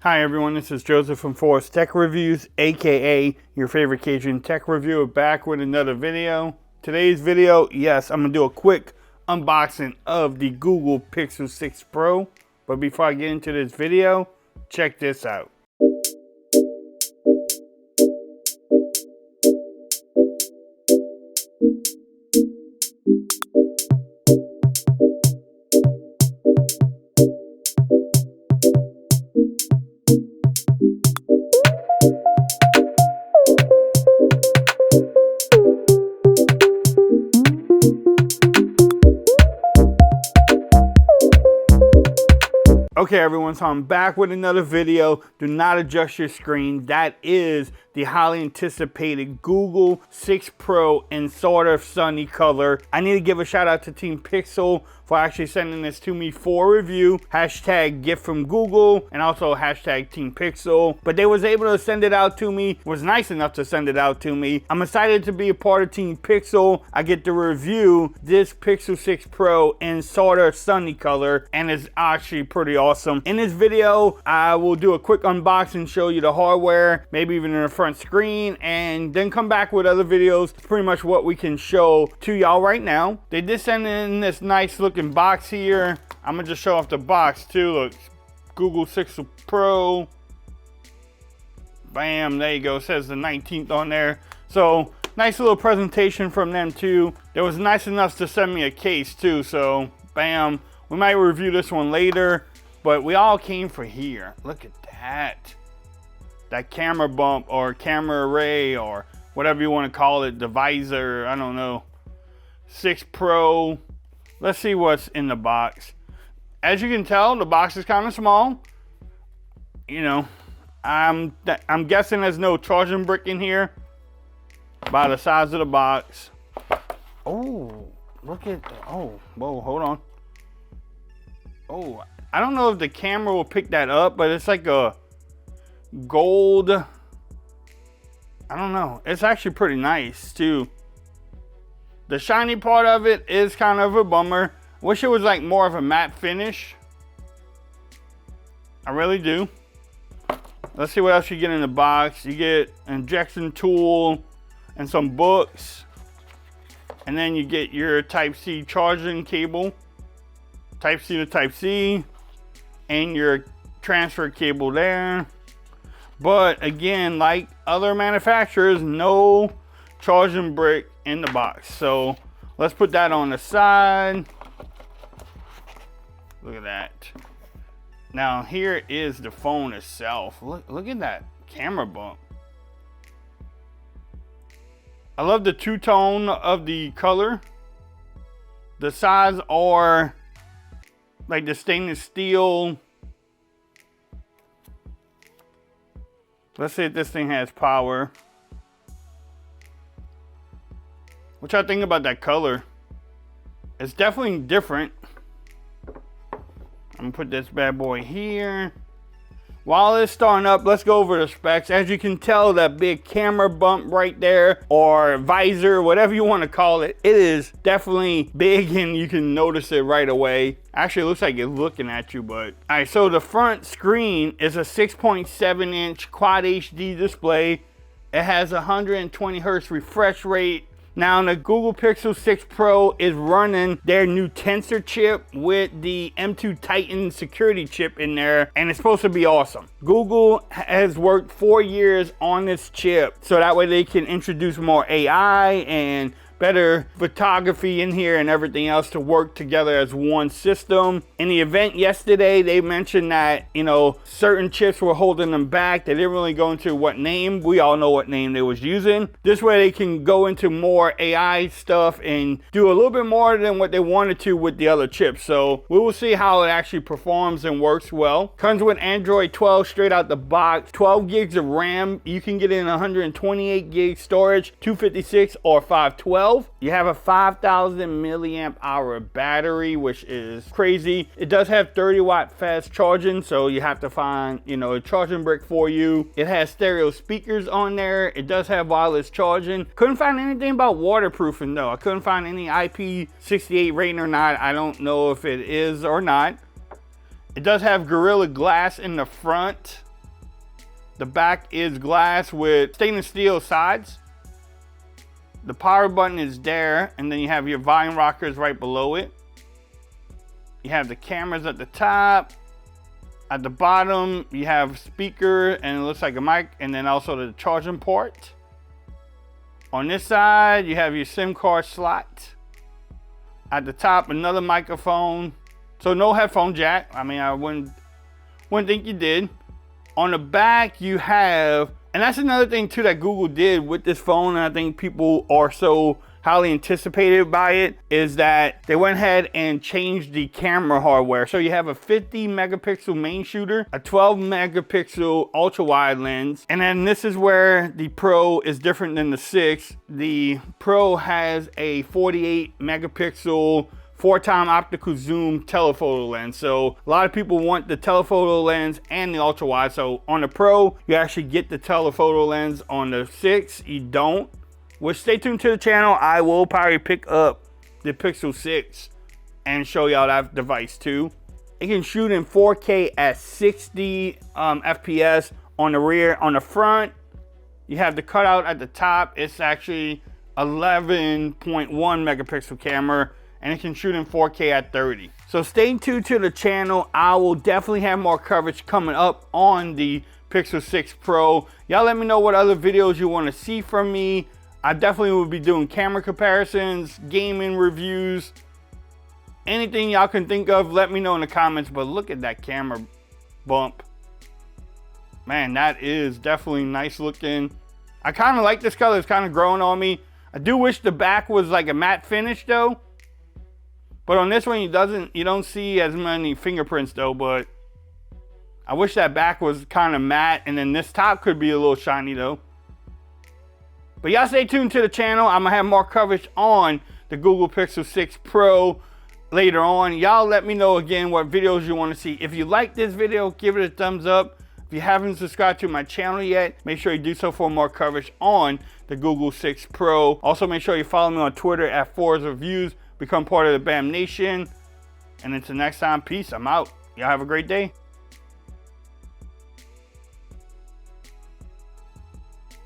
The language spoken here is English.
Hi everyone, this is Joseph from Forest Tech Reviews, aka your favorite Cajun tech reviewer, back with another video. Today's video, yes, I'm gonna do a quick unboxing of the Google Pixel 6 Pro. But before I get into this video, check this out. Okay everyone, so I'm back with another video. Do not adjust your screen. That is the highly anticipated Google 6 Pro in Sorta sunny color. I need to give a shout out to Team Pixel for actually sending this to me for review. Hashtag gift from Google and also hashtag Team Pixel. But they was able to send it out to me, was nice enough to send it out to me. I'm excited to be a part of Team Pixel. I get to review this Pixel 6 Pro in Sorta sunny color and it's actually pretty awesome. In this video, I will do a quick unboxing, show you the hardware, maybe even in the front screen, and then come back with other videos. It's pretty much what we can show to y'all right now. They did send in this nice looking box here. I'm gonna just show off the box too. Look, Google 6 Pro. Bam, there you go. It says the 19th on there. So nice little presentation from them too. They was nice enough to send me a case too. So bam, we might review this one later. But we all came for here. Look at that. That camera bump or camera array or whatever you want to call it. The visor, I don't know. 6 Pro. Let's see what's in the box. As you can tell, the box is kind of small. You know, I'm guessing there's no charging brick in here. By the size of the box. Oh, look at, oh, whoa, hold on. Oh, I don't know if the camera will pick that up, but it's like a gold. I don't know. It's actually pretty nice too. The shiny part of it is kind of a bummer. Wish it was like more of a matte finish. I really do. Let's see what else you get in the box. You get an injection tool and some books. And then you get your Type-C charging cable. Type-C to Type-C. And your transfer cable there. But again, like other manufacturers, no charging brick in the box. So let's put that on the side. Look at that. Now here is the phone itself. Look at that camera bump. I love the two-tone of the color. The sides are like the stainless steel. Let's see if this thing has power. What y'all think about that color? It's definitely different. I'm gonna put this bad boy here. While it's starting up, let's go over the specs. As you can tell, that big camera bump right there, or visor, whatever you want to call it, it is definitely big and you can notice it right away. Actually, it looks like it's looking at you, but... Alright, so the front screen is a 6.7 inch Quad HD display. It has 120 Hz refresh rate. Now the Google Pixel 6 Pro is running their new Tensor chip with the M2 Titan security chip in there, and it's supposed to be awesome. Google has worked 4 years on this chip so that way they can introduce more AI and better photography in here and everything else to work together as one system. In the event yesterday, they mentioned that, you know, certain chips were holding them back. They didn't really go into what name. We all know what name they was using. This way they can go into more AI stuff and do a little bit more than what they wanted to with the other chips. So we will see how it actually performs and works well. Comes with Android 12 straight out the box, 12 gigs of RAM. You can get in 128 gig storage, 256 or 512. 12. You have a 5,000 milliamp hour battery, which is crazy. It does have 30 watt fast charging, so you have to find, you know, a charging brick for you. It has stereo speakers on there. It does have wireless charging. Couldn't find anything about waterproofing though. I couldn't find any IP68 rating or not. I don't know if it is or not. It does have Gorilla Glass in the front. The back is glass with stainless steel sides. The power button is there, and then you have your volume rockers right below it. You have the cameras at the top. At the bottom, you have speaker, and it looks like a mic, and then also the charging port. On this side, you have your SIM card slot. At the top, another microphone. So no headphone jack. I mean, I wouldn't think you did. On the back, you have, and that's another thing too that Google did with this phone, and I think people are so highly anticipated by it, is that they went ahead and changed the camera hardware. So you have a 50 megapixel main shooter, a 12 megapixel ultra wide lens, and then this is where the Pro is different than the 6. The Pro has a 48 megapixel 4x optical zoom telephoto lens. So a lot of people want the telephoto lens and the ultra wide. So on the Pro, you actually get the telephoto lens. On the 6, you don't. Well, stay tuned to the channel. I will probably pick up the Pixel 6 and show y'all that device too. It can shoot in 4K at 60 FPS on the rear. On the front, you have the cutout at the top. It's actually 11.1 megapixel camera, and it can shoot in 4K at 30. So stay tuned to the channel. I will definitely have more coverage coming up on the Pixel 6 Pro. Y'all let me know what other videos you want to see from me. I definitely will be doing camera comparisons, gaming reviews, anything y'all can think of, let me know in the comments. But look at that camera bump. Man, that is definitely nice looking. I kind of like this color. It's kind of growing on me. I do wish the back was like a matte finish though. But on this one, you don't see as many fingerprints though, but I wish that back was kind of matte, and then this top could be a little shiny though. But y'all stay tuned to the channel. I'm gonna have more coverage on the Google Pixel 6 Pro later on. Y'all let me know again what videos you want to see. If you like this video, give it a thumbs up. If you haven't subscribed to my channel yet, make sure you do so for more coverage on the Google 6 Pro. Also, make sure you follow me on Twitter at Forza Reviews. Become part of the BAM Nation. And until next time, peace. I'm out. Y'all have a great day.